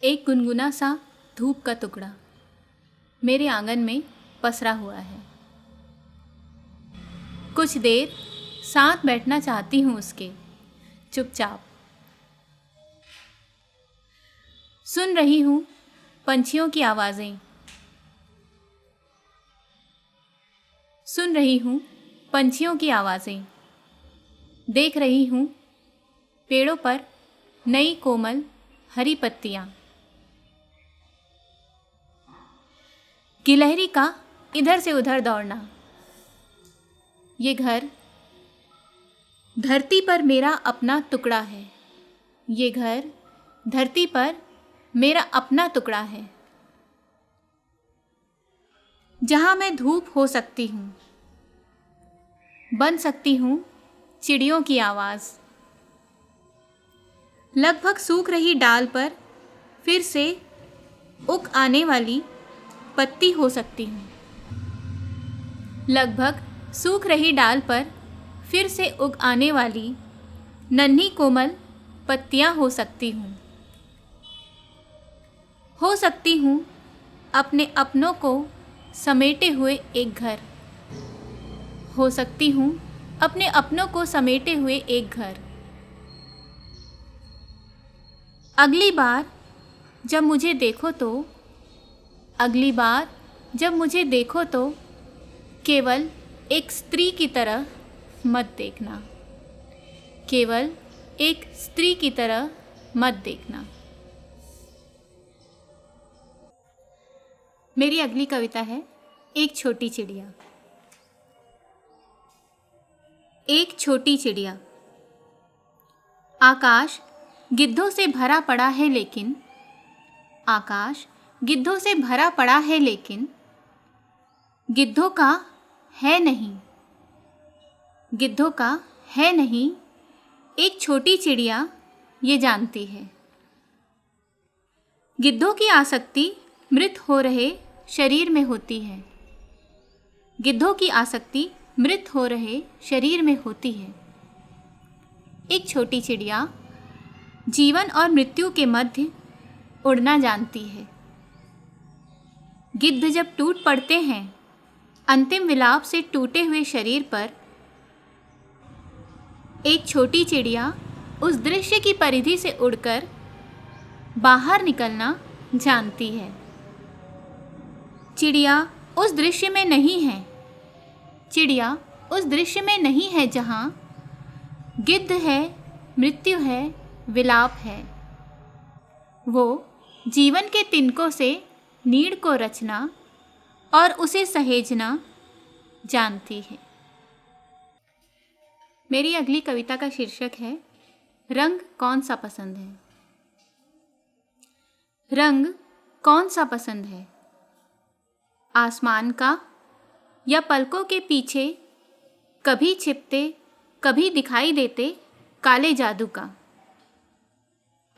एक गुनगुना सा धूप का टुकड़ा मेरे आंगन में पसरा हुआ है। कुछ देर साथ बैठना चाहती हूँ उसके, चुपचाप। सुन रही हूँ पंछियों की आवाज़ें, सुन रही हूँ पंछियों की आवाज़ें। देख रही हूँ पेड़ों पर नई कोमल हरी पत्तियाँ। गिलहरी का इधर से उधर दौड़ना। ये घर धरती पर मेरा अपना टुकड़ा है। ये घर धरती पर मेरा अपना टुकड़ा है, जहाँ मैं धूप हो सकती हूँ, बन सकती हूँ चिड़ियों की आवाज़। लगभग सूख रही डाल पर फिर से उग आने वाली पत्ती हो सकती हूँ। लगभग सूख रही डाल पर फिर से उग आने वाली नन्ही कोमल पत्तियाँ हो सकती हूँ। हो सकती हूँ अपने अपनों को समेटे हुए एक घर। हो सकती हूँ अपने अपनों को समेटे हुए एक घर। अगली बार जब मुझे देखो तो, अगली बार जब मुझे देखो तो केवल एक स्त्री की तरह मत देखना। केवल एक स्त्री की तरह मत देखना। मेरी अगली कविता है एक छोटी चिड़िया। एक छोटी चिड़िया। आकाश गिद्धों से भरा पड़ा है लेकिन, आकाश गिद्धों से भरा पड़ा है लेकिन गिद्धों का है नहीं, गिद्धों का है नहीं। एक छोटी चिड़िया ये जानती है। गिद्धों की आसक्ति मृत हो रहे शरीर में होती है। गिद्धों की आसक्ति मृत हो रहे शरीर में होती है। एक छोटी चिड़िया जीवन और मृत्यु के मध्य उड़ना जानती है। गिद्ध जब टूट पड़ते हैं अंतिम विलाप से टूटे हुए शरीर पर, एक छोटी चिड़िया उस दृश्य की परिधि से उड़कर बाहर निकलना जानती है। चिड़िया उस दृश्य में नहीं है, चिड़िया उस दृश्य में नहीं है जहाँ गिद्ध है, मृत्यु है, विलाप है। वो जीवन के तिनकों से नीड़ को रचना और उसे सहेजना जानती है। मेरी अगली कविता का शीर्षक है रंग कौन सा पसंद है। रंग कौन सा पसंद है, आसमान का या पलकों के पीछे कभी छिपते कभी दिखाई देते काले जादू का।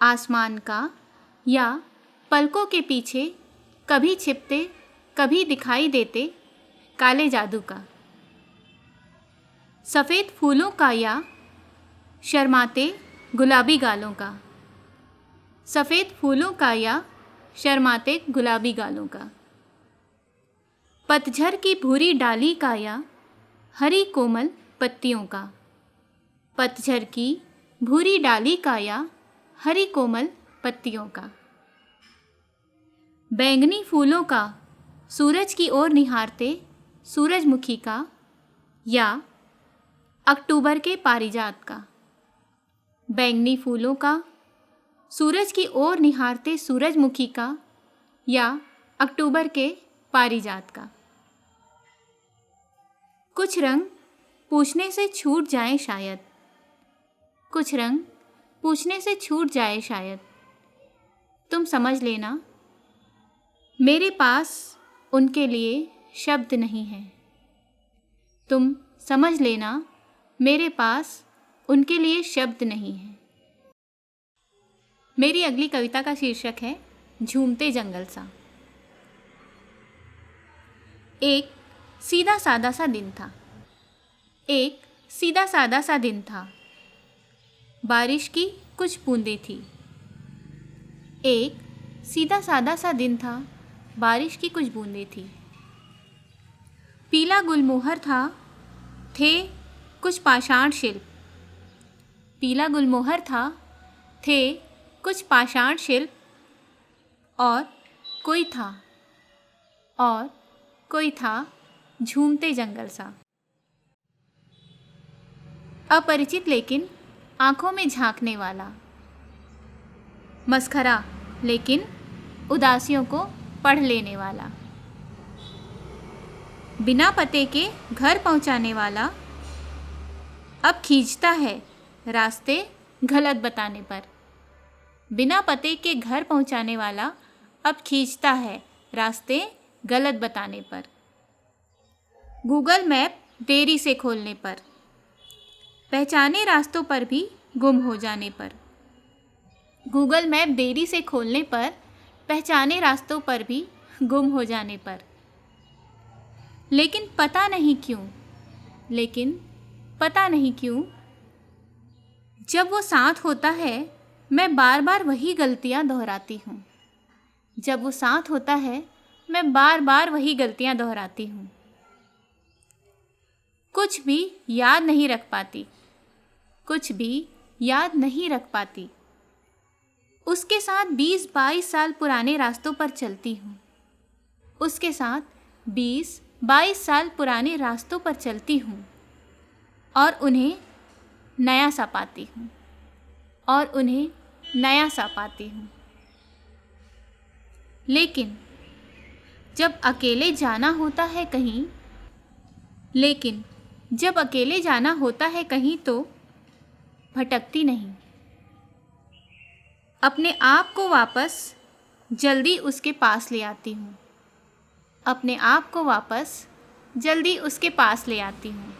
आसमान का या पलकों के पीछे कभी छिपते कभी दिखाई देते काले जादू का। सफ़ेद फूलों का या शर्माते गुलाबी गालों का। सफ़ेद फूलों का या शर्माते गुलाबी गालों का। पतझड़ की भूरी डाली का या हरी कोमल पत्तियों का। पतझड़ की भूरी डाली का या हरी कोमल पत्तियों का। बैंगनी फूलों का सूरज की ओर निहारते सूरजमुखी का या अक्टूबर के पारिजात का। बैंगनी फूलों का सूरज की ओर निहारते सूरजमुखी का या अक्टूबर के पारिजात का। कुछ रंग पूछने से छूट जाए शायद, कुछ रंग पूछने से छूट जाए शायद। तुम समझ लेना मेरे पास उनके लिए शब्द नहीं है। तुम समझ लेना मेरे पास उनके लिए शब्द नहीं है। मेरी अगली कविता का शीर्षक है झूमते जंगल सा। एक सीधा सादा सा दिन था। एक सीधा सादा सा दिन था। बारिश की कुछ बूंदें थी। एक सीधा सादा सा दिन था, बारिश की कुछ बूंदें थी। पीला गुलमोहर था, थे कुछ पाषाण शिल्प। पीला गुलमोहर था, थे कुछ पाषाण शिल्प। और कोई था झूमते जंगल सा। अपरिचित लेकिन आंखों में झांकने वाला। मस्खरा लेकिन उदासियों को पढ़ लेने वाला। बिना पते के घर पहुंचाने वाला, अब खींचता है रास्ते गलत बताने पर। बिना पते के घर पहुंचाने वाला अब खींचता है रास्ते गलत बताने पर। गूगल मैप देरी से खोलने पर, पहचाने रास्तों पर भी गुम हो जाने पर। गूगल मैप देरी से खोलने पर, पहचाने रास्तों पर भी गुम हो जाने पर। लेकिन पता नहीं क्यों जब वो साथ होता है मैं बार बार वही गलतियां दोहराती हूँ। जब वो साथ होता है मैं बार बार वही गलतियां दोहराती हूँ। कुछ भी याद नहीं रख पाती। उसके साथ 20-22 साल पुराने रास्तों पर चलती हूँ। उसके साथ 20-22 साल पुराने रास्तों पर चलती हूँ और उन्हें नया सा पाती हूँ। लेकिन जब अकेले जाना होता है कहीं तो भटकती नहीं। अपने आप को वापस जल्दी उसके पास ले आती हूँ।